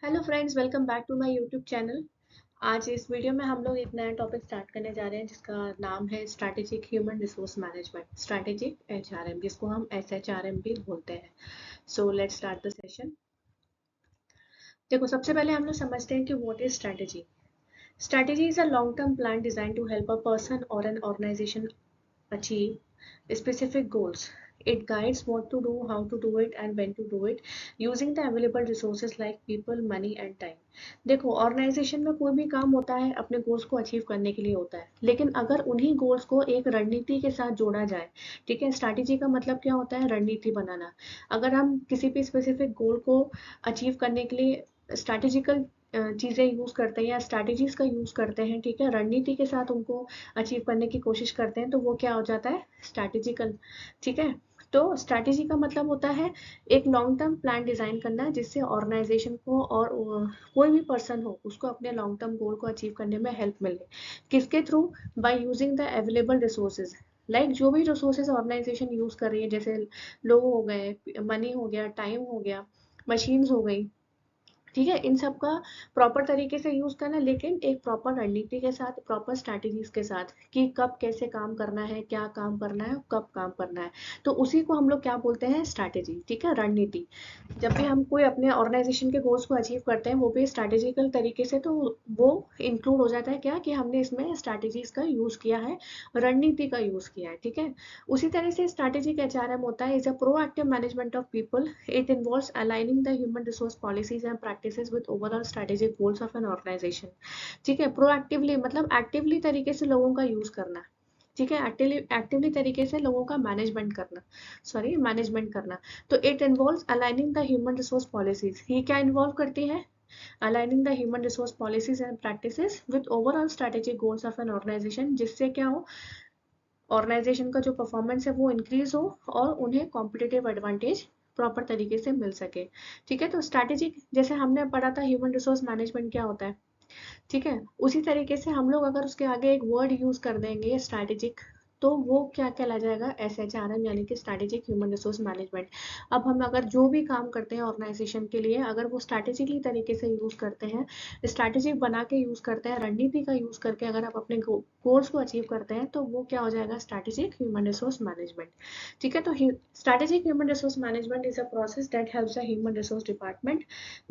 Hello friends, welcome back to my YouTube channel. आज इस video में हम लोग एक नया टॉपिक स्टार्ट करने जा रहे हैं जिसका नाम है strategic human resource management, strategic HRM, जिसको हम एसएचआरएम भी बोलते हैं। So let's start the session. देखो, सबसे पहले हम लोग समझते हैं कि what is strategy. Strategy is a long term plan design to help a person और an organisation achieve specific goals. It guides what to do, how to do it, and when to do it, using the available resources like people, money, and time. देखो, organisation में कोई भी काम होता है अपने goals को अचीव करने के लिए होता है, लेकिन अगर उन्हीं गोल्स को एक रणनीति के साथ जोड़ा जाए, ठीक है। स्ट्रैटेजी का मतलब क्या होता है? रणनीति बनाना। अगर हम किसी भी स्पेसिफिक गोल को अचीव करने के लिए स्ट्रैटेजिकल चीज़ें यूज़ करते हैं या स्ट्रैटेजीज का यूज़ करते हैं, ठीक है, रणनीति के साथ उनको अचीव करने की कोशिश करते हैं, तो वो क्या हो जाता है? स्ट्रैटेजिकल। ठीक है। तो स्ट्रैटेजी का मतलब होता है एक लॉन्ग टर्म प्लान डिजाइन करना जिससे ऑर्गेनाइजेशन को और कोई भी पर्सन हो उसको अपने लॉन्ग टर्म गोल को अचीव करने में हेल्प मिले। किसके through? By using the available resources. Like जो भी रिसोर्सेज ऑर्गेनाइजेशन यूज कर रही है, जैसे लोग हो गए, मनी हो गया, टाइम हो गया, मशीन्स हो गई, ठीक है, इन सब का प्रॉपर तरीके से यूज करना, लेकिन एक प्रॉपर रणनीति के साथ, प्रॉपर स्ट्रैटेजीज के साथ कि कब कैसे काम करना है, क्या काम करना है, कब काम करना है। तो उसी को हम लोग क्या बोलते हैं? स्ट्रैटेजी। ठीक है, रणनीति। जब भी हम कोई अपने ऑर्गेनाइजेशन के गोल्स को अचीव करते हैं वो भी स्ट्रैटेजिकल तरीके से, तो वो इंक्लूड हो जाता है क्या कि हमने इसमें स्ट्रैटेजीज का यूज किया है, रणनीति का यूज किया है। ठीक है। उसी तरह से स्ट्रैटेजिक एचआरएम होता है is a proactive management of people. It involves aligning the human resource policies and practices with overall strategic goals of an organization. ठीक है। प्रोएक्टिवली मतलब एक्टिवली तरीके से लोगों का यूज करना। ठीक है। एक्टिवली तरीके से लोगों का मैनेजमेंट करना। तो it involves aligning the human resource policies. ये क्या इन्वॉल्व करती है? Aligning the human resource policies and practices with overall strategic goals of an organization, जिससे क्या हो, ऑर्गेनाइजेशन का जो परफॉर्मेंस है वो इंक्रीज हो और उन्हें कॉम्पिटिटिव एडवांटेज प्रॉपर तरीके से मिल सके। ठीक है। तो स्ट्रैटेजिक, जैसे हमने पढ़ा था ह्यूमन रिसोर्स मैनेजमेंट क्या होता है, ठीक है, उसी तरीके से हम लोग अगर उसके आगे एक वर्ड यूज कर देंगे स्ट्रैटेजिक, तो वो क्या कहला जाएगा? एसएचआरएम, यानी कि स्ट्रैटेजिक ह्यूमन रिसोर्स मैनेजमेंट। अब हम अगर जो भी काम करते हैं ऑर्गेनाइजेशन के लिए, अगर वो स्ट्रैटेजिकली तरीके से यूज करते हैं, स्ट्रैटेजिक बना के यूज करते हैं, रणनीति का यूज करके अगर आप अपने गोल्स को अचीव करते हैं, तो वो क्या हो जाएगा? Strategic human resource management. ठीक है। तो strategic human resource management is a process that helps the human resource department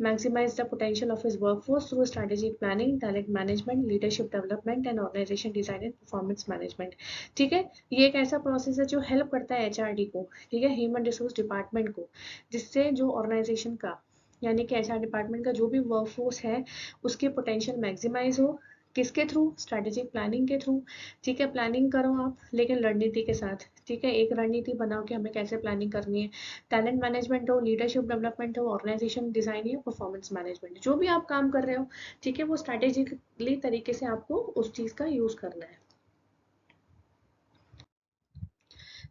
maximize the potential of his workforce through strategic planning, talent management, leadership development and organization design and performance management। ठीक है। ये एक ऐसा process है जो help करता है HRD को, ठीक है, ह्यूमन रिसोर्स डिपार्टमेंट को, जिससे जो ऑर्गेनाइजेशन का, यानी कि एचआर डिपार्टमेंट का जो भी वर्कफोर्स है उसकी पोटेंशियल मैक्सिमाइज हो। किसके थ्रू? स्ट्रैटेजिक प्लानिंग के थ्रू। ठीक है। प्लानिंग करो आप, लेकिन रणनीति के साथ। ठीक है। एक रणनीति बनाओ कि हमें कैसे प्लानिंग करनी है। टैलेंट मैनेजमेंट हो, लीडरशिप डेवलपमेंट हो, ऑर्गेनाइजेशन डिजाइन या परफॉर्मेंस मैनेजमेंट, जो भी आप काम कर रहे हो, ठीक है, वो स्ट्रैटेजिकली तरीके से आपको उस चीज का यूज करना है।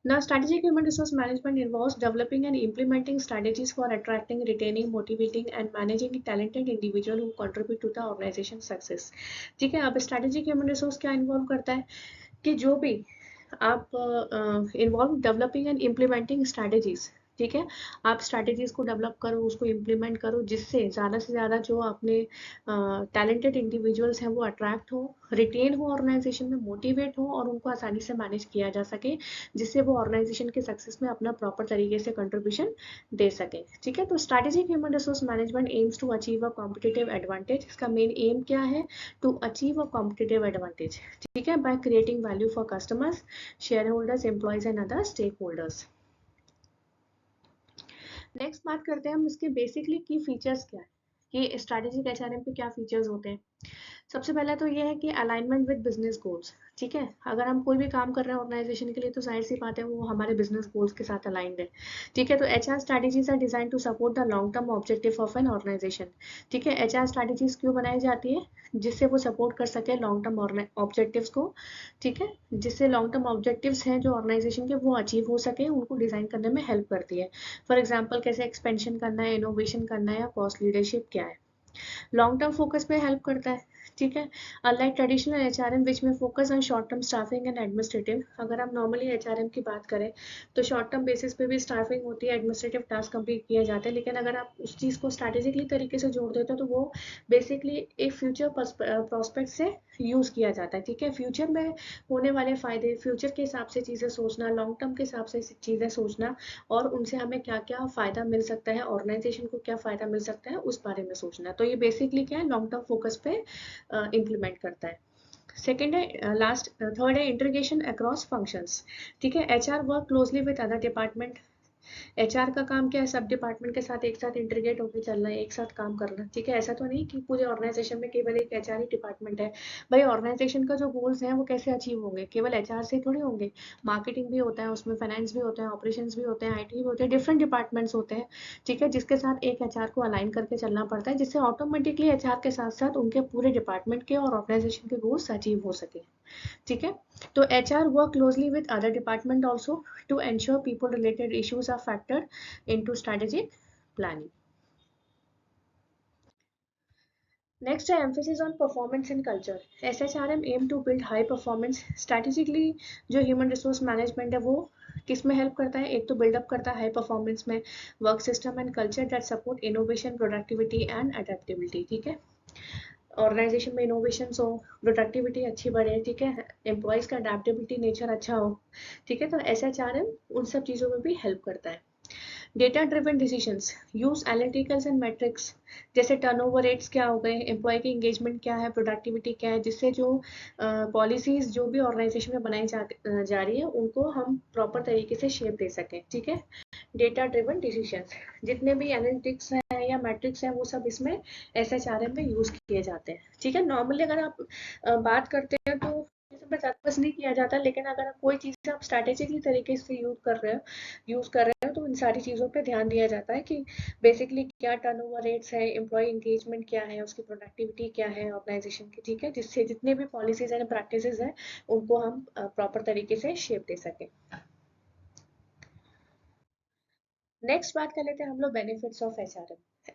Now, strategic human resource management involves developing and implementing strategies for attracting, retaining, motivating, and managing talented individuals who contribute to the organization success। ठीक है। अब strategic human resource क्या involve करता है कि जो भी आप involve developing and implementing strategies, ठीक है, आप स्ट्रैटेजीज को डेवलप करो, उसको इम्प्लीमेंट करो, जिससे ज़्यादा से ज़्यादा जो अपने टैलेंटेड इंडिविजुअल्स हैं वो अट्रैक्ट हो, रिटेन हो, ऑर्गेनाइजेशन में मोटिवेट हो और उनको आसानी से मैनेज किया जा सके, जिससे वो ऑर्गेनाइजेशन के सक्सेस में अपना प्रॉपर तरीके से कंट्रीब्यूशन दे सके। ठीक है। तो strategic human resource management aims to achieve a competitive advantage. इसका मेन एम क्या है? To achieve a competitive advantage. ठीक है, by creating value for customers, shareholders, employees and other stakeholders. Next बात करते हैं हम इसके बेसिकली की फीचर्स क्या है, कि स्ट्रैटेजिक एचआरएम पे क्या फीचर्स होते हैं। सबसे पहले तो ये है कि अलाइनमेंट विद बिजनेस गोल्स। ठीक है। अगर हम कोई भी काम कर रहे हैं ऑर्गेनाइजेशन के लिए, तो जाहिर सी बात है वो हमारे बिजनेस गोल्स के साथ अलाइंड है। ठीक है। तो HR strategies are design to support the long term objective of an organization. ठीक है। एचआर स्ट्रैटेजीज क्यों बनाई जाती है? जिससे वो सपोर्ट कर सके लॉन्ग टर्म ऑब्जेक्टिव्स को। ठीक है। जिससे लॉन्ग टर्म ऑब्जेक्टिव्स हैं जो ऑर्गेनाइजेशन के, वो अचीव हो सके, उनको डिजाइन करने में हेल्प करती है। फॉर एग्जाम्पल, कैसे एक्सपेंशन करना है, इनोवेशन करना है, या कॉस्ट लीडरशिप क्या है। लॉन्ग टर्म फोकस पे हेल्प करता है। ठीक है। अनलाइक ट्रेडिशनल एचआरएम विच में focus on short term staffing and administrative, अगर हम नॉर्मली एचआरएम की बात करें तो शॉर्ट टर्म बेसिस पे भी स्टाफिंग होती है, एडमिनिस्ट्रेटिव टास्क कंप्लीट किए जाते हैं, लेकिन अगर आप उस चीज़ को स्ट्रैटेजिकली तरीके से जोड़ देते हो तो वो बेसिकली एक फ्यूचर प्रोस्पेक्ट से यूज़ किया जाता है। ठीक है, फ्यूचर में होने वाले फ़ायदे, फ्यूचर के हिसाब से चीज़ें सोचना, लॉन्ग टर्म के हिसाब से चीज़ें सोचना और उनसे हमें क्या क्या फ़ायदा मिल सकता है, ऑर्गेनाइजेशन को क्या फ़ायदा मिल सकता है, उस बारे में सोचना। तो ये बेसिकली क्या है, लॉन्ग टर्म फोकस पे इम्प्लीमेंट करता है। सेकेंड है लास्ट थर्ड है इंटीग्रेशन अक्रॉस फंक्शंस। ठीक है, HR work closely with other department. HR का काम क्या है, सब डिपार्टमेंट के साथ एक साथ इंटीग्रेट होकर चलना है, एक साथ काम करना। ठीक है, ऐसा तो नहीं कि पूरे ऑर्गेनाइजेशन में केवल एक एचआर ही डिपार्टमेंट है। भाई ऑर्गेनाइजेशन का जो गोल्स हैं वो कैसे अचीव होंगे, केवल एचआर से थोड़ी होंगे। मार्केटिंग भी होता है उसमें, फाइनेंस भी होता है, ऑपरेशंस भी होते हैं, आईटी भी होते हैं, डिफरेंट डिपार्टमेंट्स होते हैं। ठीक है, जिसके साथ एक एचआर को अलाइन करके चलना पड़ता है, जिससे ऑटोमेटिकली एचआर के साथ साथ उनके पूरे डिपार्टमेंट के और ऑर्गेनाइजेशन के गोल्स अचीव हो सके। ठीक है, तो HR work closely with other department also to ensure people related issues are factored into strategic planning. Next है emphasis on performance and culture. SHRM aim to build high performance. Strategically जो human resource management है वो किस में help करता है, एक तो बिल्डअप करता है हाई परफॉर्मेंस में work system and culture that support innovation, productivity and adaptability. ठीक है, ऑर्गेनाइजेशन में इनोवेशन हो, प्रोडक्टिविटी अच्छी बढ़े, ठीक है, एम्प्लॉयज का अडेप्टेबिलिटी नेचर अच्छा हो। ठीक है, तो SHRM उन सब चीज़ों में भी हेल्प करता है। Data driven decisions use analyticals and matrix, जैसे टर्नओवर रेट्स क्या हो गए, एम्प्लॉय की एंगेजमेंट क्या है, प्रोडक्टिविटी क्या है, जिससे जो पॉलिसीज जो भी ऑर्गेनाइजेशन में बनाई जा रही है उनको हम प्रॉपर तरीके से शेप दे सकें। ठीक है, डेटा ड्रिवन डिसीजंस, जितने भी एनालिटिक्स हैं या मैट्रिक्स हैं वो सब इसमें SHRM में यूज किए जाते हैं। ठीक है, नॉर्मली अगर आप बात करते हैं तो इसमें ज़्यादा नहीं किया जाता, लेकिन अगर आप कोई चीज़ आप स्ट्रैटेजिकली तरीके से यूज कर रहे हो तो इन सारी चीज़ों पे ध्यान दिया जाता है कि बेसिकली क्या टर्नओवर रेट्स है, एम्प्लॉय एंगेजमेंट क्या है, उसकी प्रोडक्टिविटी क्या है ऑर्गेनाइजेशन की। ठीक है, जिससे जितने भी पॉलिसीज एंड प्रैक्टिसेस हैं उनको हम प्रॉपर तरीके से शेप दे सकें। नेक्स्ट बात कर लेते हैं हम लोग benefits of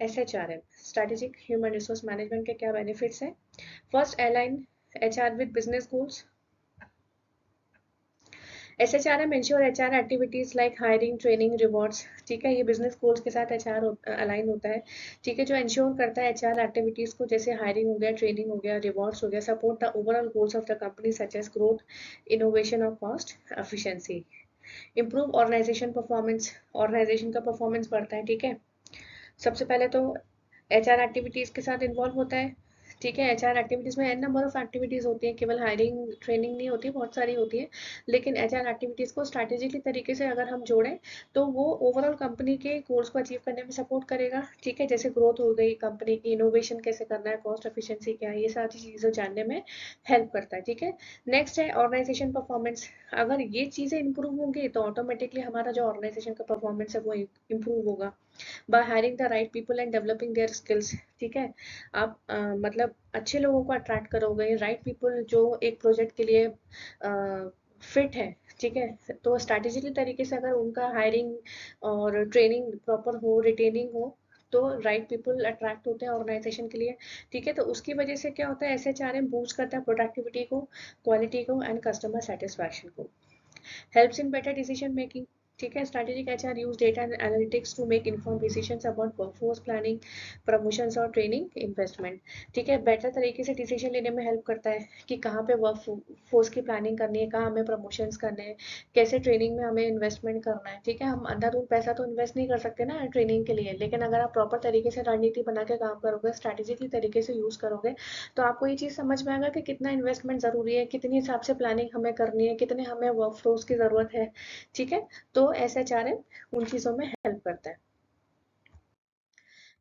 SHRM, strategic human resource management के क्या बेनिफिट्स हैं। First, align HR with business goals. SHRM ensure HR activities like hiring, training, rewards. ठीक है, ये बिजनेस गोल्स के साथ HR अलाइन होता है। ठीक है, जो इंश्योर करता है HR एक्टिविटीज को, जैसे हायरिंग हो गया, ट्रेनिंग हो गया, रिवॉर्ड्स हो गया, support the overall goals of the company such as growth, innovation और cost efficiency. Improve organisation performance, organisation का परफॉर्मेंस बढ़ता है। ठीक है, सबसे पहले तो HR एक्टिविटीज के साथ इन्वॉल्व होता है। ठीक है, HR एक्टिविटीज में एन नंबर ऑफ एक्टिविटीज होती है, केवल हायरिंग ट्रेनिंग नहीं होती, बहुत सारी होती है। लेकिन HR एक्टिविटीज को स्ट्रैटेजिकली तरीके से अगर हम जोड़ें तो वो ओवरऑल कंपनी के गोल्स को अचीव करने में सपोर्ट करेगा। ठीक है, जैसे ग्रोथ हो गई कंपनी की, इनोवेशन कैसे करना है, कॉस्ट एफिशिएंसी क्या है, ये सारी चीज़ें जानने में हेल्प करता है। ठीक है, नेक्स्ट है ऑर्गेनाइजेशन परफॉर्मेंस। अगर ये चीज़ें इंप्रूव होंगी तो ऑटोमेटिकली हमारा जो ऑर्गेनाइजेशन का परफॉर्मेंस है वो इंप्रूव होगा। By hiring the right people and developing their skills. ठीक है, आप मतलब अच्छे लोगों को अट्रैक्ट करोगे, राइट पीपल जो एक प्रोजेक्ट के लिए फिट है। ठीक है, तो स्ट्रैटेजिकली तरीके से अगर उनका हायरिंग और ट्रेनिंग प्रॉपर हो, रिटेनिंग हो, तो राइट पीपल अट्रैक्ट होते हैं ऑर्गेनाइजेशन के लिए। ठीक है, तो उसकी वजह से क्या होता है, SHRM बूस्ट करता है प्रोडक्टिविटी को, क्वालिटी को एंड कस्टमर सेटिस्फैक्शन को। Helps in better decision making. ठीक है, strategic HR use data and analytics to make informed decisions about workforce planning, promotions और ट्रेनिंग, इन्वेस्टमेंट। ठीक है, बेटर तरीके से डिसीजन लेने में हेल्प करता है कि कहाँ पे वर्कफोर्स की प्लानिंग करनी है, कहाँ हमें प्रमोशंस करने हैं, कैसे ट्रेनिंग में हमें इन्वेस्टमेंट करना है। ठीक है, हम अंधाधुंध पैसा तो इन्वेस्ट नहीं कर सकते ना ट्रेनिंग के लिए, लेकिन अगर आप प्रॉपर तरीके से रणनीति बना के काम करोगे, स्ट्रैटेजिकली तरीके से यूज करोगे, तो आपको ये चीज़ समझ में आएगा कि कितना इन्वेस्टमेंट ज़रूरी है, कितनी हिसाब से प्लानिंग हमें करनी है, कितने हमें वर्कफोर्स की ज़रूरत है। ठीक है, तो SHRM उन चीज़ों में हेल्प करता है।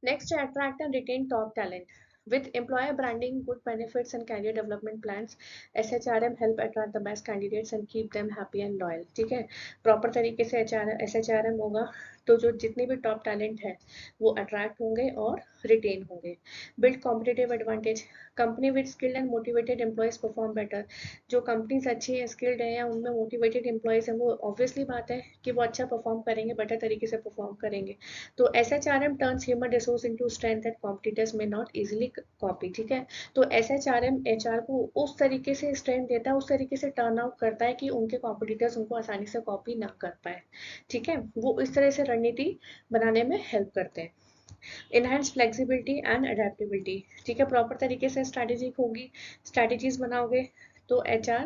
नेक्स्ट है attract and retain top talent with employer branding, good benefits and career development plans. SHRM help attract the best candidates and keep them happy and loyal. ठीक है, प्रॉपर तरीके से SHRM होगा तो जो जितने भी टॉप टैलेंट है वो अट्रैक्ट होंगे और रिटेन होंगे। Build competitive advantage, company with skilled and motivated employees perform better. जो कंपनीज अच्छी है, स्किल्ड है या उनमें मोटिवेटेड एम्प्लॉयज है, वो ऑब्वियसली बात है कि वो अच्छा परफॉर्म करेंगे, बेटर तरीके से परफॉर्म करेंगे। तो SHRM turns human resource into strength that competitors में नॉट इजीली कॉपी। ठीक है, तो SHRM HR को उस तरीके से स्ट्रेंथ देता है, उस तरीके से टर्न आउट करता है कि उनके कॉम्पिटिटर्स उनको आसानी से कॉपी ना कर पाए। ठीक है, वो इस तरह से रणनीति बनाने में हेल्प करते हैं। Enhance flexibility and adaptability. ठीक है, प्रॉपर तरीके से स्ट्रैटेजी होगी, स्ट्रैटेजीज बनाओगे तो HR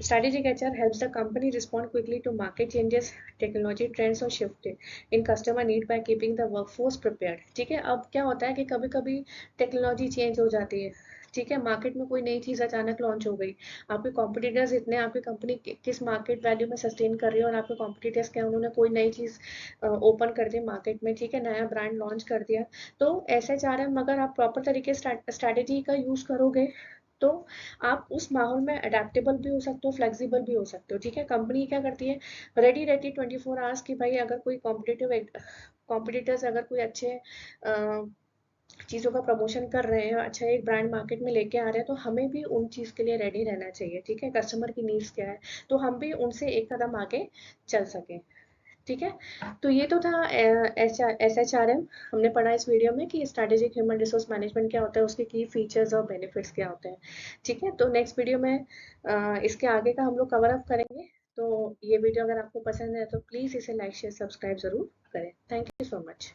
strategic HR helps the company respond quickly to market changes, technology trends और shift in customer need by keeping the workforce prepared। ठीक है, अब क्या होता है कि कभी कभी टेक्नोलॉजी चेंज हो जाती है। ठीक है, मार्केट में कोई नई चीज़ अचानक लॉन्च हो गई, आपके कॉम्पिटिटर्स इतने, आपकी कंपनी किस मार्केट वैल्यू में सस्टेन कर रही है और आपके कॉम्पिटिटर्स क्या, उन्होंने कोई नई चीज़ ओपन कर दी मार्केट में। ठीक है, नया ब्रांड लॉन्च कर दिया। तो SHRM अगर आप प्रॉपर तरीके से स्ट्रैटेजी का यूज़ करोगे तो आप उस माहौल में अडेप्टेबल भी हो सकते हो, फ्लेक्सिबल भी हो सकते हो। ठीक है, कंपनी क्या करती है, रेडी रहती है 24 आवर्स की भाई अगर कोई कॉम्पिटिटर्स अगर कोई अच्छे चीज़ों का प्रमोशन कर रहे हैं, अच्छा एक ब्रांड मार्केट में लेके आ रहे हैं, तो हमें भी उन चीज़ के लिए रेडी रहना चाहिए। ठीक है, कस्टमर की नीड्स क्या है, तो हम भी उनसे एक कदम आगे चल सकें। ठीक है, तो ये तो था SHRM। हमने पढ़ा इस वीडियो में कि स्ट्रैटेजिक ह्यूमन रिसोर्स मैनेजमेंट क्या होता है, उसके की फीचर्स और बेनिफिट्स क्या होते हैं। ठीक है, तो नेक्स्ट वीडियो में इसके आगे का हम लोग कवर अप करेंगे। तो ये वीडियो अगर आपको पसंद है तो प्लीज़ इसे लाइक शेयर सब्सक्राइब ज़रूर करें। Thank you so much.